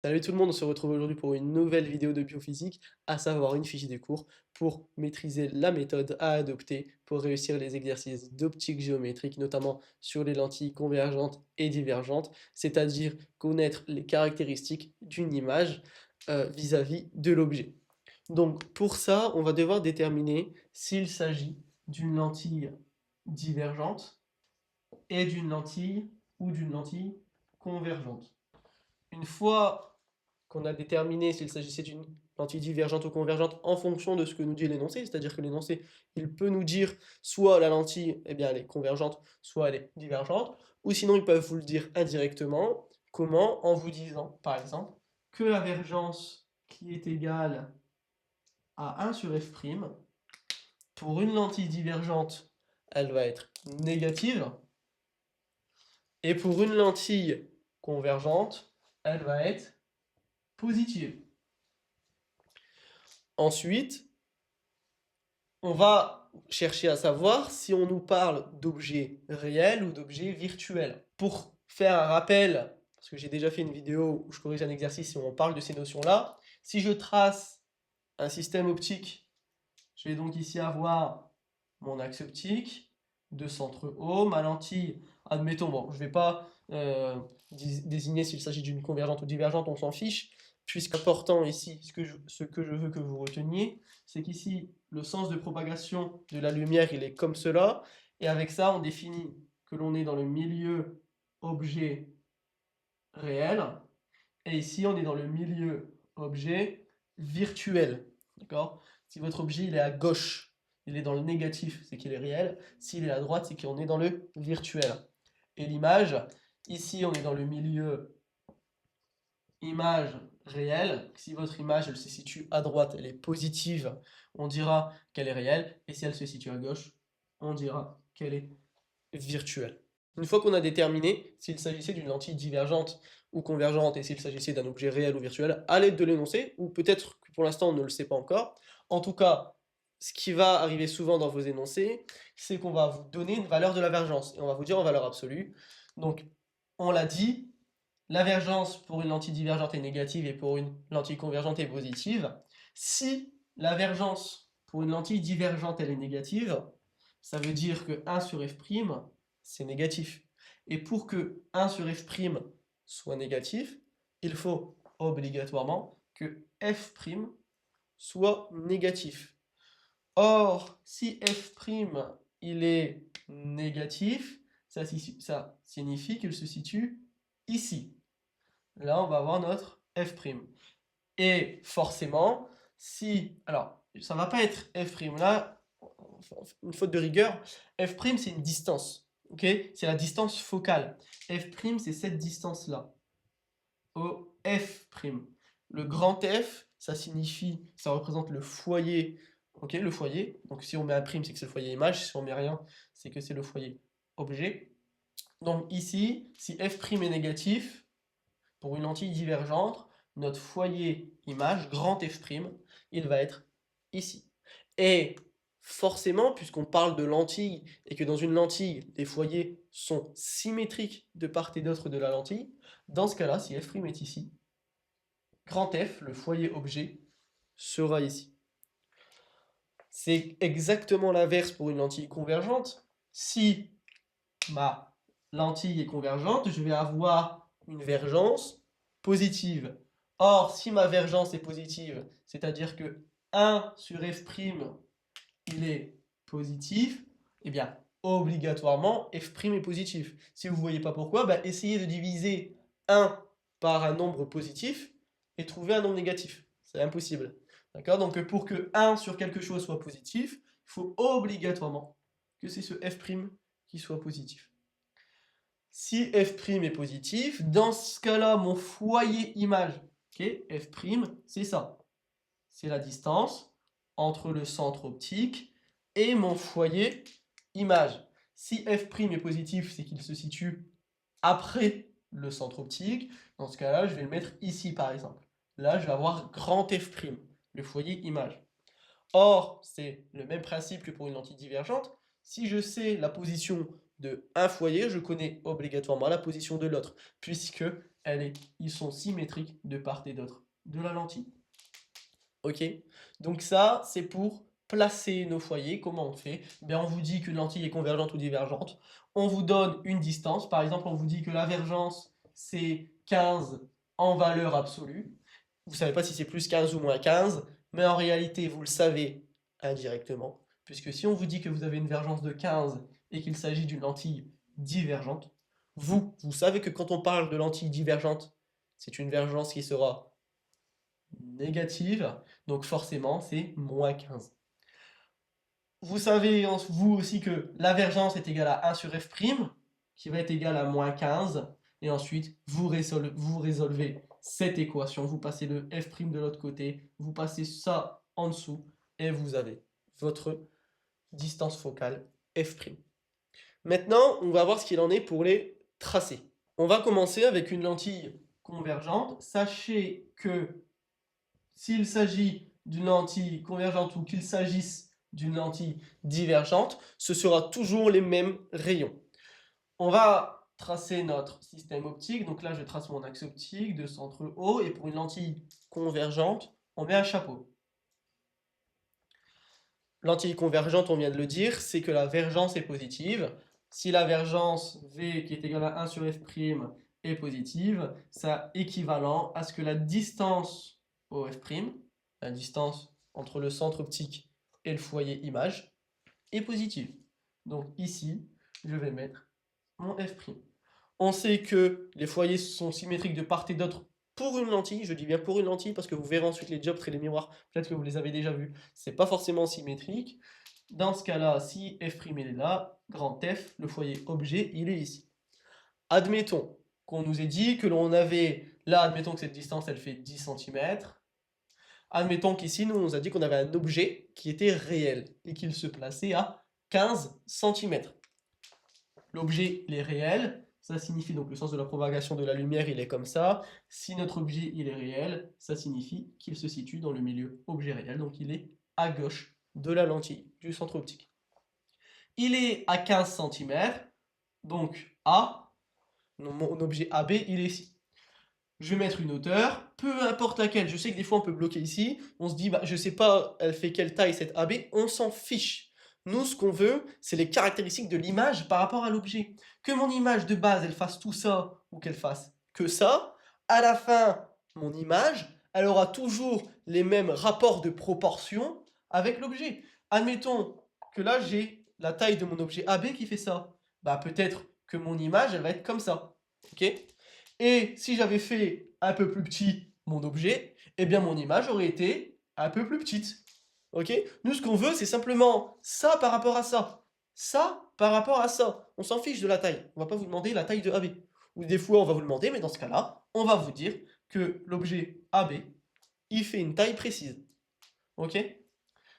Salut tout le monde, on se retrouve aujourd'hui pour une nouvelle vidéo de biophysique, à savoir une fiche des cours pour maîtriser la méthode à adopter pour réussir les exercices d'optique géométrique, notamment sur les lentilles convergentes et divergentes, c'est-à-dire connaître les caractéristiques d'une image vis-à-vis de l'objet. Donc pour ça, on va devoir déterminer s'il s'agit d'une lentille divergente et d'une lentille ou d'une lentille convergente. Une fois qu'on a déterminé s'il s'agissait d'une lentille divergente ou convergente en fonction de ce que nous dit l'énoncé, c'est-à-dire que l'énoncé, il peut nous dire soit la lentille, eh bien, elle est convergente, soit elle est divergente, ou sinon ils peuvent vous le dire indirectement. Comment? En vous disant, par exemple, que la vergence qui est égale à 1 sur f', pour une lentille divergente, elle va être négative, et pour une lentille convergente, elle va être positive. Ensuite, on va chercher à savoir si on nous parle d'objets réels ou d'objets virtuels. Pour faire un rappel, parce que j'ai déjà fait une vidéo où je corrige un exercice et où on parle de ces notions-là, si je trace un système optique, je vais donc ici avoir mon axe optique, deux centres O, ma lentille, admettons, bon, je ne vais pas désigner s'il s'agit d'une convergente ou divergente, on s'en fiche, puisqu'important ici, ce que je veux que vous reteniez, c'est qu'ici, le sens de propagation de la lumière, il est comme cela, et avec ça, on définit que l'on est dans le milieu objet réel, et ici, on est dans le milieu objet virtuel, d'accord? Si votre objet, il est à gauche, il est dans le négatif, c'est qu'il est réel. S'il est à droite, c'est qu'on est dans le virtuel. Et l'image, ici, on est dans le milieu image réelle. Si votre image, elle se situe à droite, elle est positive, on dira qu'elle est réelle. Et si elle se situe à gauche, on dira qu'elle est virtuelle. Une fois qu'on a déterminé s'il s'agissait d'une lentille divergente ou convergente et s'il s'agissait d'un objet réel ou virtuel, à l'aide de l'énoncé, ou peut-être que pour l'instant on ne le sait pas encore, en tout cas, ce qui va arriver souvent dans vos énoncés, c'est qu'on va vous donner une valeur de la vergence, et on va vous dire en valeur absolue. Donc, on l'a dit, la vergence pour une lentille divergente est négative et pour une lentille convergente est positive. Si la vergence pour une lentille divergente elle est négative, ça veut dire que 1 sur f', c'est négatif. Et pour que 1 sur f' soit négatif, il faut obligatoirement que f' soit négatif. Or, si f' il est négatif, ça signifie qu'il se situe ici. Là, on va avoir notre f'. Et forcément, si... Alors, ça ne va pas être f'. Là, une faute de rigueur, f' c'est une distance. Ok, c'est la distance focale. F', c'est cette distance-là. Au f'. Le grand F, ça signifie, ça représente le foyer. Ok, le foyer. Donc si on met un prime, c'est que c'est le foyer image. Si on met rien, c'est que c'est le foyer objet. Donc ici, si f' est négatif, pour une lentille divergente, notre foyer image, grand F', il va être ici. Et forcément, puisqu'on parle de lentille et que dans une lentille, les foyers sont symétriques de part et d'autre de la lentille, dans ce cas-là, si f' est ici, grand F, le foyer objet, sera ici. C'est exactement l'inverse pour une lentille convergente. Si ma lentille est convergente, je vais avoir une vergence positive. Or, si ma vergence est positive, c'est-à-dire que 1 sur f', il est positif, eh bien, obligatoirement, f' est positif. Si vous ne voyez pas pourquoi, bah, essayez de diviser 1 par un nombre positif et trouver un nombre négatif. C'est impossible. D'accord? Donc, pour que 1 sur quelque chose soit positif, il faut obligatoirement que c'est ce f' qui soit positif. Si f' est positif, dans ce cas-là, mon foyer image, okay, f', c'est ça. C'est la distance entre le centre optique et mon foyer image. Si f' est positif, c'est qu'il se situe après le centre optique. Dans ce cas-là, je vais le mettre ici, par exemple. Là, je vais avoir grand f', le foyer image. Or, c'est le même principe que pour une lentille divergente. Si je sais la position de un foyer, je connais obligatoirement la position de l'autre, puisque ils sont symétriques de part et d'autre de la lentille. Ok? Donc ça, c'est pour placer nos foyers. Comment on fait? Ben, on vous dit qu'une lentille est convergente ou divergente. On vous donne une distance. Par exemple, on vous dit que la vergence, c'est 15 en valeur absolue. Vous ne savez pas si c'est plus 15 ou moins 15, mais en réalité, vous le savez indirectement. Puisque si on vous dit que vous avez une vergence de 15 et qu'il s'agit d'une lentille divergente, vous savez que quand on parle de lentille divergente, c'est une vergence qui sera négative, donc forcément c'est moins 15. Vous savez, vous aussi, que la vergence est égale à 1 sur f', qui va être égal à moins 15, et ensuite vous résolvez cette équation, vous passez le f' de l'autre côté, vous passez ça en dessous, et vous avez votre distance focale f'. Maintenant, on va voir ce qu'il en est pour les tracés. On va commencer avec une lentille convergente. Sachez que s'il s'agit d'une lentille convergente ou qu'il s'agisse d'une lentille divergente, ce sera toujours les mêmes rayons. On va tracer notre système optique. Donc là, je trace mon axe optique de centre O. Et pour une lentille convergente, on met un chapeau. Lentille convergente, on vient de le dire, c'est que la vergence est positive. Si la vergence V, qui est égale à 1 sur f', est positive, ça équivalent à ce que la distance au f', la distance entre le centre optique et le foyer image, est positive. Donc ici, je vais mettre mon f'. On sait que les foyers sont symétriques de part et d'autre pour une lentille. Je dis bien pour une lentille parce que vous verrez ensuite les dioptres et les miroirs. Peut-être que vous les avez déjà vus. C'est pas forcément symétrique. Dans ce cas-là, si f' il est là, grand F, le foyer objet, il est ici. Admettons qu'on nous ait dit que l'on avait, là, admettons que cette distance, elle fait 10 cm. Admettons qu'ici, nous, on nous a dit qu'on avait un objet qui était réel et qu'il se plaçait à 15 cm. L'objet, il est réel. Ça signifie donc le sens de la propagation de la lumière, il est comme ça. Si notre objet, il est réel, ça signifie qu'il se situe dans le milieu objet réel. Donc, il est à gauche de la lentille, du centre optique. Il est à 15 cm. Donc, A, mon objet AB, il est ici. Je vais mettre une hauteur, peu importe laquelle. Je sais que des fois, on peut bloquer ici. On se dit, bah, je ne sais pas, elle fait quelle taille cette AB. On s'en fiche. Nous, ce qu'on veut, c'est les caractéristiques de l'image par rapport à l'objet. Que mon image de base, elle fasse tout ça, ou qu'elle fasse que ça, à la fin, mon image, elle aura toujours les mêmes rapports de proportion avec l'objet. Admettons que là, j'ai la taille de mon objet AB qui fait ça. Bah, peut-être que mon image, elle va être comme ça. Ok ? Et si j'avais fait un peu plus petit mon objet, eh bien mon image aurait été un peu plus petite. Ok? Nous, ce qu'on veut, c'est simplement ça par rapport à ça. Ça par rapport à ça. On s'en fiche de la taille. On va pas vous demander la taille de AB. Ou des fois, on va vous le demander, mais dans ce cas-là, on va vous dire que l'objet AB, il fait une taille précise. Ok?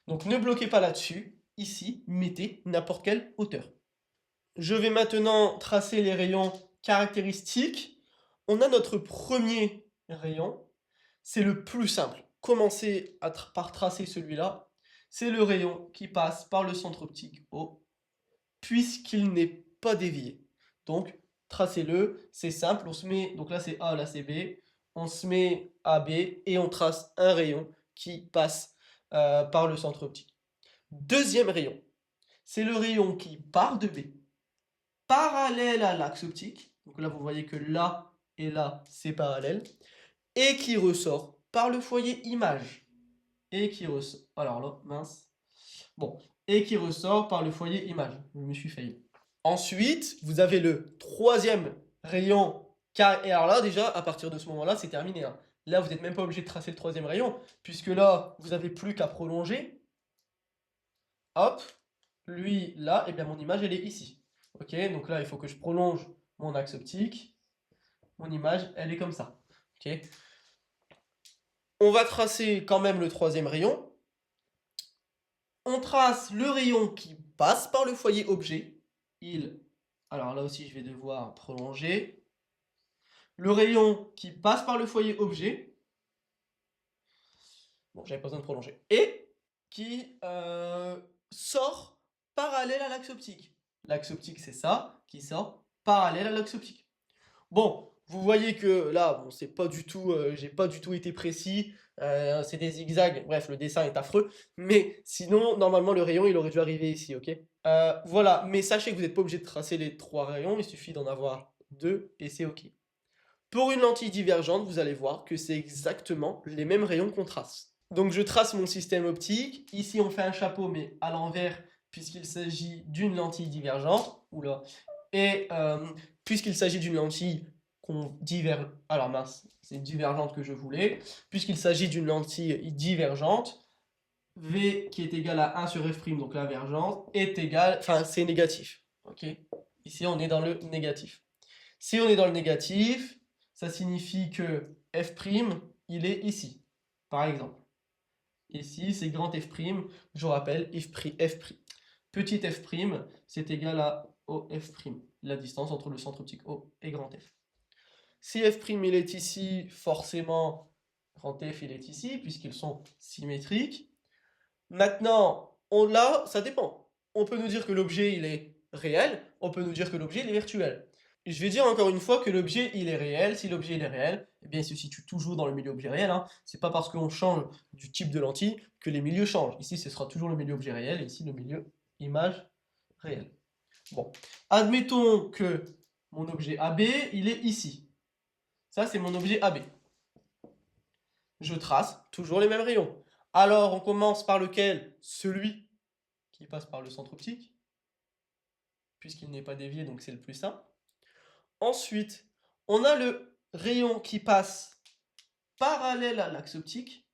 Donc ne bloquez pas là-dessus. Ici, mettez n'importe quelle hauteur. Je vais maintenant tracer les rayons caractéristiques. On a notre premier rayon. C'est le plus simple. Commencez par tracer celui-là. C'est le rayon qui passe par le centre optique O, puisqu'il n'est pas dévié. Donc, tracez-le, c'est simple. On se met, donc là c'est A, là c'est B. On se met à B et on trace un rayon qui passe par le centre optique. Deuxième rayon, c'est le rayon qui part de B, parallèle à l'axe optique. Donc là, vous voyez que là et là, c'est parallèle. Et qui ressort par le foyer image. Et qui ressort... Alors là, mince. Bon. Et qui ressort par le foyer image. Je me suis failli. Ensuite, vous avez le troisième rayon. Et alors là, déjà, à partir de ce moment-là, c'est terminé. Hein. Là, vous n'êtes même pas obligé de tracer le troisième rayon. Puisque là, vous n'avez plus qu'à prolonger. Hop. Lui, là, et bien mon image, elle est ici. Ok, donc là, il faut que je prolonge mon axe optique. Mon image, elle est comme ça. Ok. On va tracer quand même le troisième rayon. On trace le rayon qui passe par le foyer objet. Alors là aussi, je vais devoir prolonger. Le rayon qui passe par le foyer objet. Bon, j'avais pas besoin de prolonger. Et qui sort parallèle à l'axe optique. L'axe optique, c'est ça, qui sort parallèle à l'axe optique. Bon, Vous voyez que là, bon, c'est pas du tout, j'ai pas du tout été précis, c'est des zigzags, bref, le dessin est affreux, mais sinon, normalement, le rayon, il aurait dû arriver ici, OK? Voilà, mais sachez que vous n'êtes pas obligé de tracer les 3 rayons, il suffit d'en avoir 2 et c'est OK. Pour une lentille divergente, vous allez voir que c'est exactement les mêmes rayons qu'on trace. Donc je trace mon système optique, ici on fait un chapeau mais à l'envers puisqu'il s'agit d'une lentille divergente, oula, et puisqu'il s'agit d'une lentille qu'on diverge, alors mince, c'est divergente que je voulais, puisqu'il s'agit d'une lentille divergente, V qui est égal à 1 sur F', donc l'invergence, est égal, enfin c'est négatif, ok? Ici on est dans le négatif. Si on est dans le négatif, ça signifie que F', il est ici, par exemple. Ici, c'est grand F', je vous rappelle, petit F', c'est égal à OF', la distance entre le centre optique O et grand F. Si F', il est ici, forcément, grand F, il est ici, puisqu'ils sont symétriques. Maintenant, là, ça dépend. On peut nous dire que l'objet, il est réel, on peut nous dire que l'objet, il est virtuel. Je vais dire encore une fois que l'objet, il est réel. Si l'objet, il est réel, eh bien, il se situe toujours dans le milieu objet réel, hein. C'est pas parce qu'on change du type de lentille que les milieux changent. Ici, ce sera toujours le milieu objet réel, et ici, le milieu image réelle. Bon, admettons que mon objet AB, il est ici. Ça, c'est mon objet AB. Je trace toujours les mêmes rayons. Alors, on commence par lequel? Celui qui passe par le centre optique, puisqu'il n'est pas dévié, donc c'est le plus simple. Ensuite, on a le rayon qui passe parallèle à l'axe optique,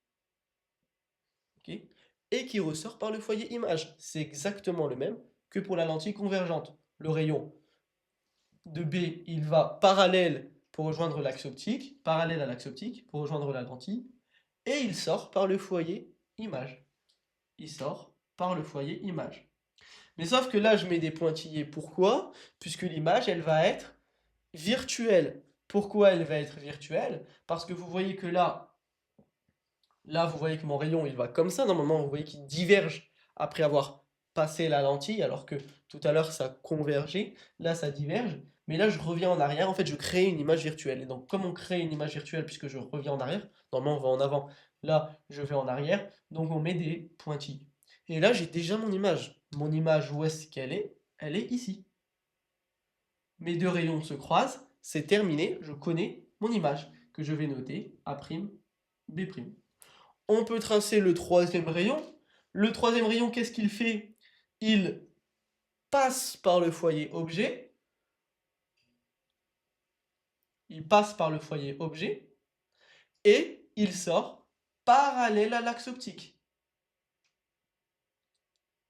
okay, et qui ressort par le foyer image. C'est exactement le même que pour la lentille convergente. Le rayon de B, il va parallèle pour rejoindre l'axe optique, parallèle à l'axe optique pour rejoindre la lentille, et il sort par le foyer image. Il sort par le foyer image. Mais sauf que là, je mets des pointillés. Pourquoi? Puisque l'image, elle va être virtuelle. Pourquoi elle va être virtuelle? Parce que vous voyez que là, vous voyez que mon rayon, il va comme ça. Normalement, vous voyez qu'il diverge après avoir passé la lentille, alors que tout à l'heure, ça convergeait. Là, ça diverge. Mais là, je reviens en arrière. En fait, je crée une image virtuelle. Et donc, comme on crée une image virtuelle, puisque je reviens en arrière, normalement, on va en avant. Là, je vais en arrière. Donc, on met des pointilles. Et là, j'ai déjà mon image. Mon image, où est-ce qu'elle est? Elle est ici. Mes deux rayons se croisent. C'est terminé. Je connais mon image que je vais noter A', B'. On peut tracer le troisième rayon. Le troisième rayon, qu'est-ce qu'il fait? Il passe par le foyer objet. Il passe par le foyer objet. Et il sort parallèle à l'axe optique.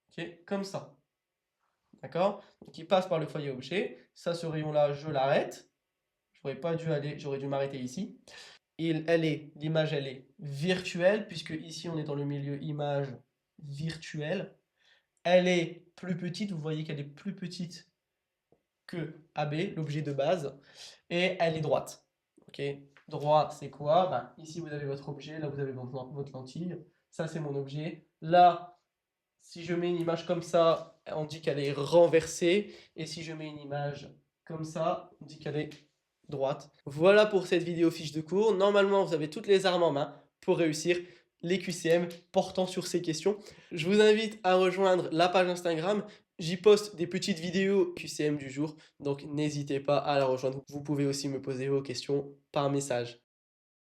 Okay, comme ça. D'accord? Donc il passe par le foyer objet. Ça, ce rayon-là, je l'arrête. J'aurais pas dû aller, j'aurais dû m'arrêter ici. L'image, elle est virtuelle, puisque ici, on est dans le milieu image virtuelle. Elle est plus petite, vous voyez qu'elle est plus petite que AB, l'objet de base, et elle est droite. Ok, droit, c'est quoi? Ben, ici, vous avez votre objet, là, vous avez votre lentille. Ça, c'est mon objet. Là, si je mets une image comme ça, on dit qu'elle est renversée. Et si je mets une image comme ça, on dit qu'elle est droite. Voilà pour cette vidéo fiche de cours. Normalement, vous avez toutes les armes en main pour réussir les QCM portant sur ces questions. Je vous invite à rejoindre la page Instagram. J'y poste des petites vidéos QCM du jour, donc n'hésitez pas à la rejoindre. Vous pouvez aussi me poser vos questions par message.